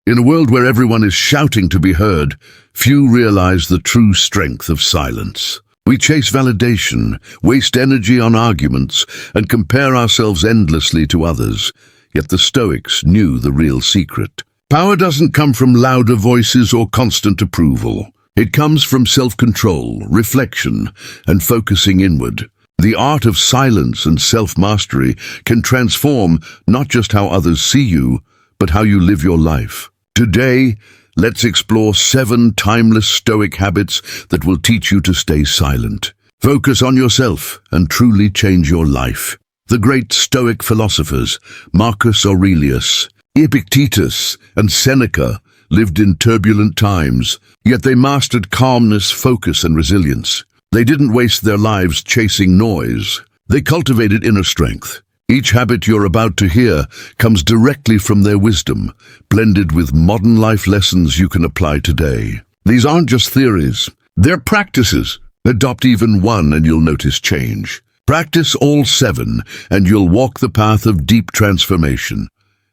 In a world where everyone is shouting to be heard, few realize the true strength of silence. We chase validation, waste energy on arguments, and compare ourselves endlessly to others. Yet the Stoics knew the real secret. Power doesn't come from louder voices or constant approval. It comes from self-control, reflection, and focusing inward. The art of silence and self-mastery can transform not just how others see you, but how you live your life. Today, let's explore 7 timeless Stoic habits that will teach you to stay silent. Focus on yourself and truly change your life. The great Stoic philosophers, Marcus Aurelius, Epictetus, and Seneca, lived in turbulent times, yet they mastered calmness, focus, and resilience. They didn't waste their lives chasing noise. They cultivated inner strength. Each habit you're about to hear comes directly from their wisdom, blended with modern life lessons you can apply today. These aren't just theories, they're practices. Adopt even one and you'll notice change. Practice all 7 and you'll walk the path of deep transformation.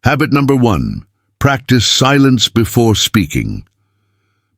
Habit number 1, practice silence before speaking.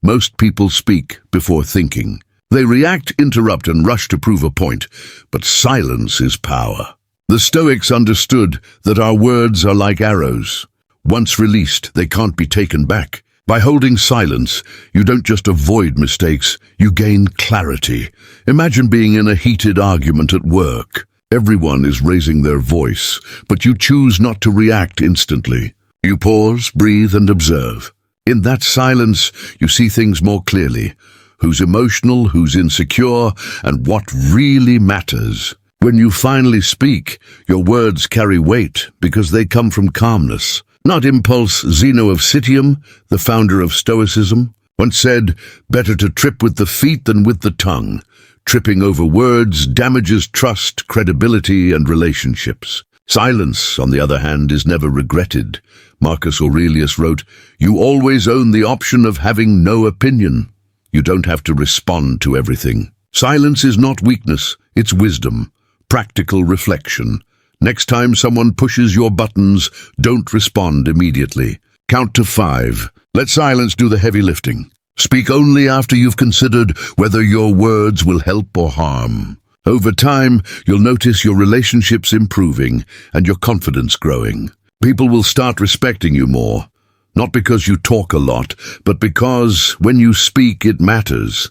Most people speak before thinking. They react, interrupt, and rush to prove a point, but silence is power. The Stoics understood that our words are like arrows. Once released, they can't be taken back. By holding silence, you don't just avoid mistakes, you gain clarity. Imagine being in a heated argument at work. Everyone is raising their voice, but you choose not to react instantly. You pause, breathe, and observe. In that silence, you see things more clearly. Who's emotional, who's insecure, and what really matters. When you finally speak, your words carry weight because they come from calmness, not impulse. Zeno of Citium, the founder of Stoicism, once said, "Better to trip with the feet than with the tongue." Tripping over words damages trust, credibility, and relationships. Silence, on the other hand, is never regretted. Marcus Aurelius wrote, "You always own the option of having no opinion." You don't have to respond to everything. Silence is not weakness, it's wisdom. Practical reflection. Next time someone pushes your buttons, don't respond immediately. Count to 5. Let silence do the heavy lifting. Speak only after you've considered whether your words will help or harm. Over time, you'll notice your relationships improving and your confidence growing. People will start respecting you more, not because you talk a lot, but because when you speak, it matters.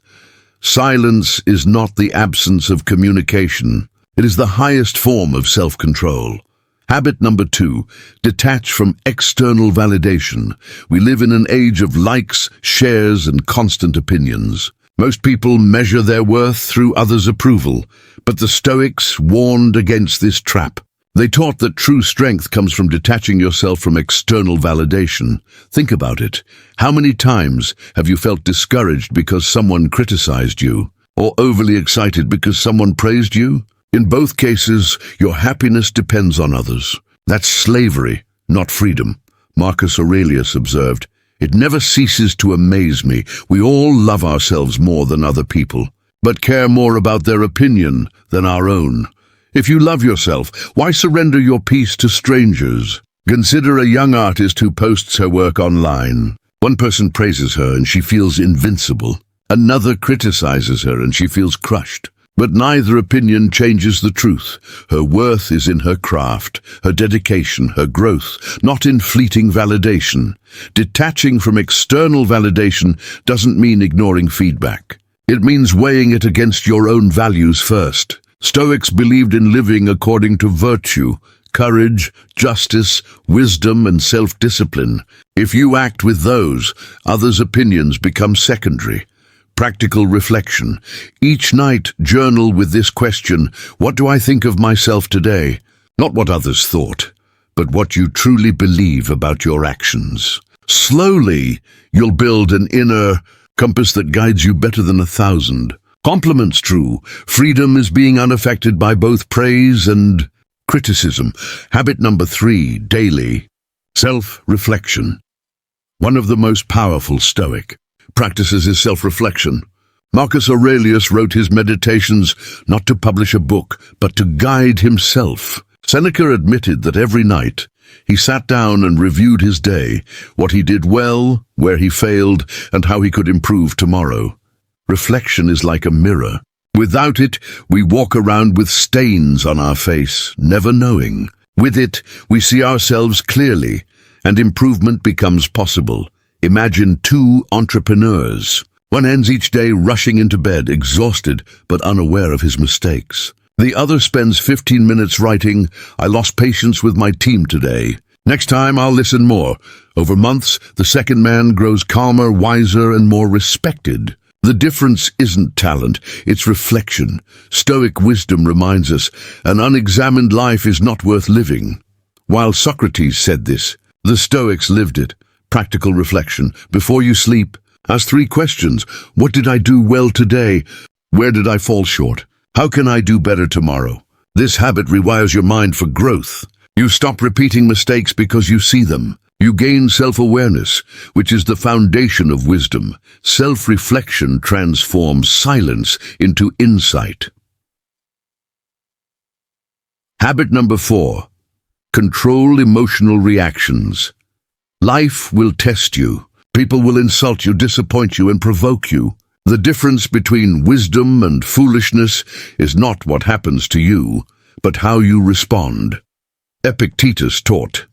Silence is not the absence of communication. It is the highest form of self-control. Habit number 2, detach from external validation. We live in an age of likes, shares, and constant opinions. Most people measure their worth through others' approval, but the Stoics warned against this trap. They taught that true strength comes from detaching yourself from external validation. Think about it. How many times have you felt discouraged because someone criticized you, or overly excited because someone praised you? In both cases, your happiness depends on others. That's slavery, not freedom. Marcus Aurelius observed, "It never ceases to amaze me. We all love ourselves more than other people, but care more about their opinion than our own." If you love yourself, why surrender your peace to strangers? Consider a young artist who posts her work online. One person praises her and she feels invincible. Another criticizes her and she feels crushed. But neither opinion changes the truth. Her worth is in her craft, her dedication, her growth, not in fleeting validation. Detaching from external validation doesn't mean ignoring feedback. It means weighing it against your own values first. Stoics believed in living according to virtue, courage, justice, wisdom, and self-discipline. If you act with those, others' opinions become secondary. Practical reflection. Each night, journal with this question: what do I think of myself today? Not what others thought, but what you truly believe about your actions. Slowly, you'll build an inner compass that guides you better than 1,000. Compliments true. Freedom is being unaffected by both praise and criticism. Habit number 3, daily. Self-reflection. One of the most powerful Stoic practices is self-reflection. Marcus Aurelius wrote his meditations not to publish a book, but to guide himself. Seneca admitted that every night He sat down and reviewed his day, what he did well, where he failed, and how he could improve tomorrow. Reflection is like a mirror. Without it, we walk around with stains on our face, never knowing. With it, we see ourselves clearly, and improvement becomes possible. Imagine two entrepreneurs. One ends each day rushing into bed, exhausted but unaware of his mistakes. The other spends 15 minutes writing, "I lost patience with my team today. Next time I'll listen more." Over months, the second man grows calmer, wiser, and more respected. The difference isn't talent, it's reflection. Stoic wisdom reminds us, an unexamined life is not worth living. While Socrates said this, the Stoics lived it. Practical reflection. Before you sleep, ask 3 questions. What did I do well today? Where did I fall short? How can I do better tomorrow? This habit rewires your mind for growth. You stop repeating mistakes because you see them. You gain self-awareness, which is the foundation of wisdom. Self-reflection transforms silence into insight. Habit number 4. Control emotional reactions. Life will test you. People will insult you, disappoint you, and provoke you. The difference between wisdom and foolishness is not what happens to you, but how you respond. Epictetus taught,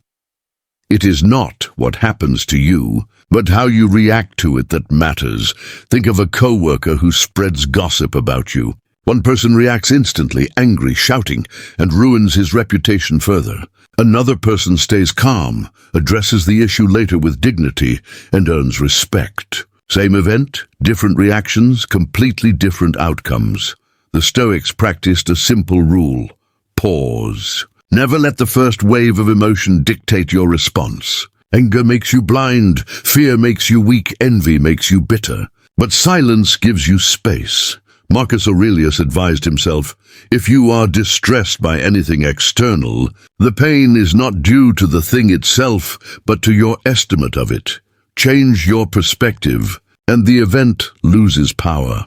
"It is not what happens to you, but how you react to it that matters." Think of a coworker who spreads gossip about you. One person reacts instantly, angry, shouting, and ruins his reputation further. Another person stays calm, addresses the issue later with dignity, and earns respect. Same event, different reactions, completely different outcomes. The Stoics practiced a simple rule: pause. Never let the first wave of emotion dictate your response. Anger makes you blind, fear makes you weak, envy makes you bitter. But silence gives you space. Marcus Aurelius advised himself, "If you are distressed by anything external, the pain is not due to the thing itself, but to your estimate of it. Change your perspective, and the event loses power."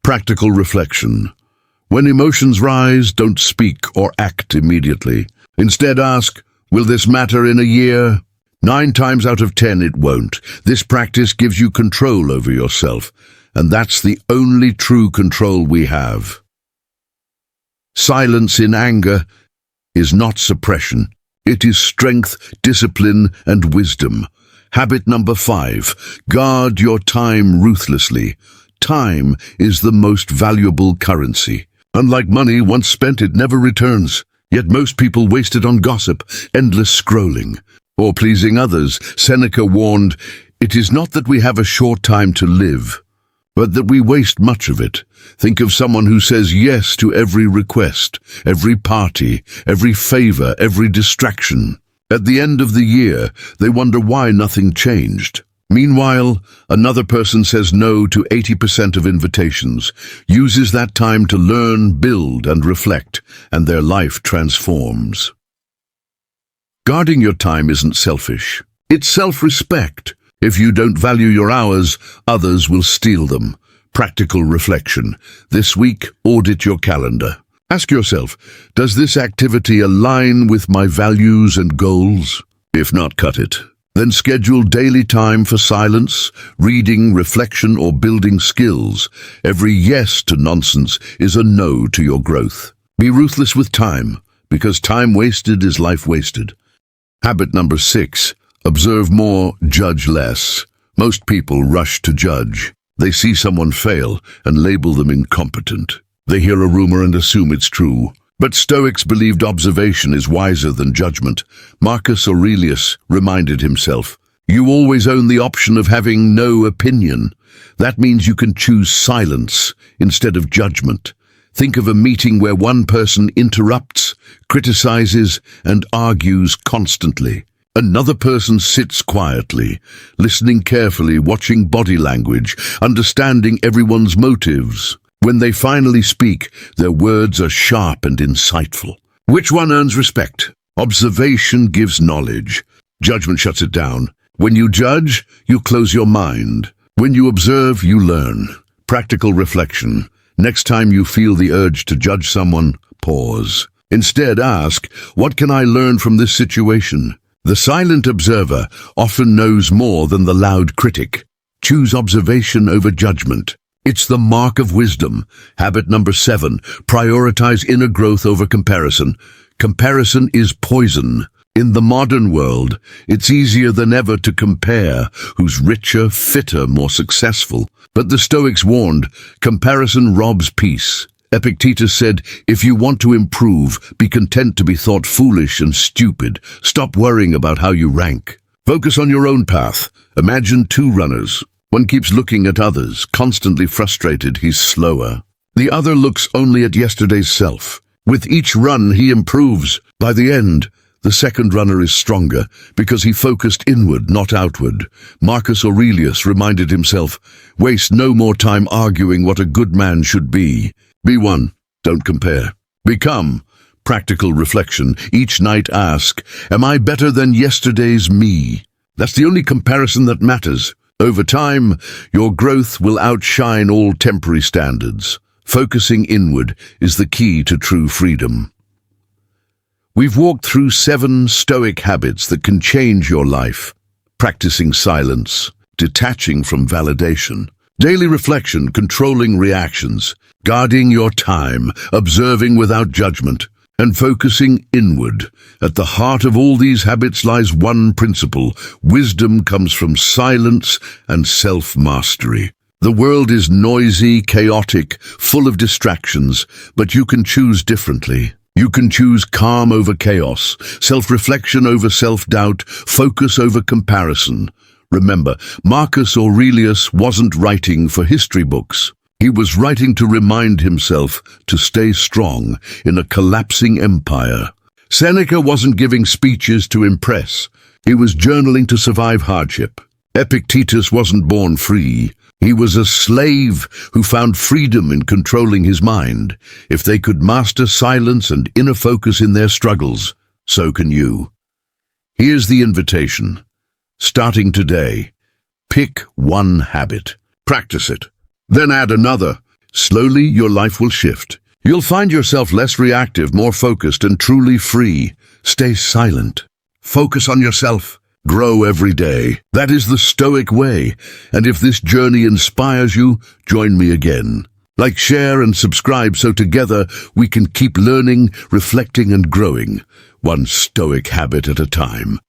Practical reflection. When emotions rise, don't speak or act immediately. Instead ask, "Will this matter in a year?" 9 times out of 10 it won't. This practice gives you control over yourself, and that's the only true control we have. Silence in anger is not suppression. It is strength, discipline, and wisdom. Habit number 5. Guard your time ruthlessly. Time is the most valuable currency. Unlike money, once spent it never returns. Yet most people waste it on gossip, endless scrolling, or pleasing others. Seneca warned, "It is not that we have a short time to live, but that we waste much of it." Think of someone who says yes to every request, every party, every favor, every distraction. At the end of the year, they wonder why nothing changed. Meanwhile, another person says no to 80% of invitations, uses that time to learn, build, and reflect, and their life transforms. Guarding your time isn't selfish. It's self-respect. If you don't value your hours, others will steal them. Practical reflection. This week, audit your calendar. Ask yourself, does this activity align with my values and goals? If not, cut it. Then schedule daily time for silence, reading, reflection, or building skills. Every yes to nonsense is a no to your growth. Be ruthless with time, because time wasted is life wasted. Habit number 6. Observe more, judge less. Most people rush to judge. They see someone fail and label them incompetent. They hear a rumor and assume it's true. But Stoics believed observation is wiser than judgment. Marcus Aurelius reminded himself, "You always own the option of having no opinion." That means you can choose silence instead of judgment. Think of a meeting where one person interrupts, criticizes, and argues constantly. Another person sits quietly, listening carefully, watching body language, understanding everyone's motives. When they finally speak, their words are sharp and insightful. Which one earns respect? Observation gives knowledge. Judgment shuts it down. When you judge, you close your mind. When you observe, you learn. Practical reflection. Next time you feel the urge to judge someone, pause. Instead, ask, what can I learn from this situation? The silent observer often knows more than the loud critic. Choose observation over judgment. It's the mark of wisdom. Habit number 7, prioritize inner growth over comparison. Comparison is poison. In the modern world, it's easier than ever to compare who's richer, fitter, more successful. But the Stoics warned, comparison robs peace. Epictetus said, if you want to improve, be content to be thought foolish and stupid. Stop worrying about how you rank. Focus on your own path. Imagine 2 runners. One keeps looking at others, constantly frustrated he's slower. The other looks only at yesterday's self. With each run, he improves. By the end, the second runner is stronger because he focused inward, not outward. Marcus Aurelius reminded himself, waste no more time arguing what a good man should be. Be one, don't compare. Become. Practical reflection. Each night ask, am I better than yesterday's me? That's the only comparison that matters. Over time, your growth will outshine all temporary standards. Focusing inward is the key to true freedom. We've walked through 7 Stoic habits that can change your life. Practicing silence, detaching from validation, daily reflection, controlling reactions, guarding your time, observing without judgment, and focusing inward. At the heart of all these habits lies one principle: wisdom comes from silence and self-mastery. The world is noisy, chaotic, full of distractions, but you can choose differently. You can choose calm over chaos, self-reflection over self-doubt, focus over comparison. Remember, Marcus Aurelius wasn't writing for history books. He was writing to remind himself to stay strong in a collapsing empire. Seneca wasn't giving speeches to impress. He was journaling to survive hardship. Epictetus wasn't born free. He was a slave who found freedom in controlling his mind. If they could master silence and inner focus in their struggles, so can you. Here's the invitation. Starting today, pick one habit. Practice it. Then add another. Slowly, your life will shift. You'll find yourself less reactive, more focused, and truly free. Stay silent. Focus on yourself. Grow every day. That is the Stoic way. And if this journey inspires you, join me again. Like, share, and subscribe so together we can keep learning, reflecting, and growing, one Stoic habit at a time.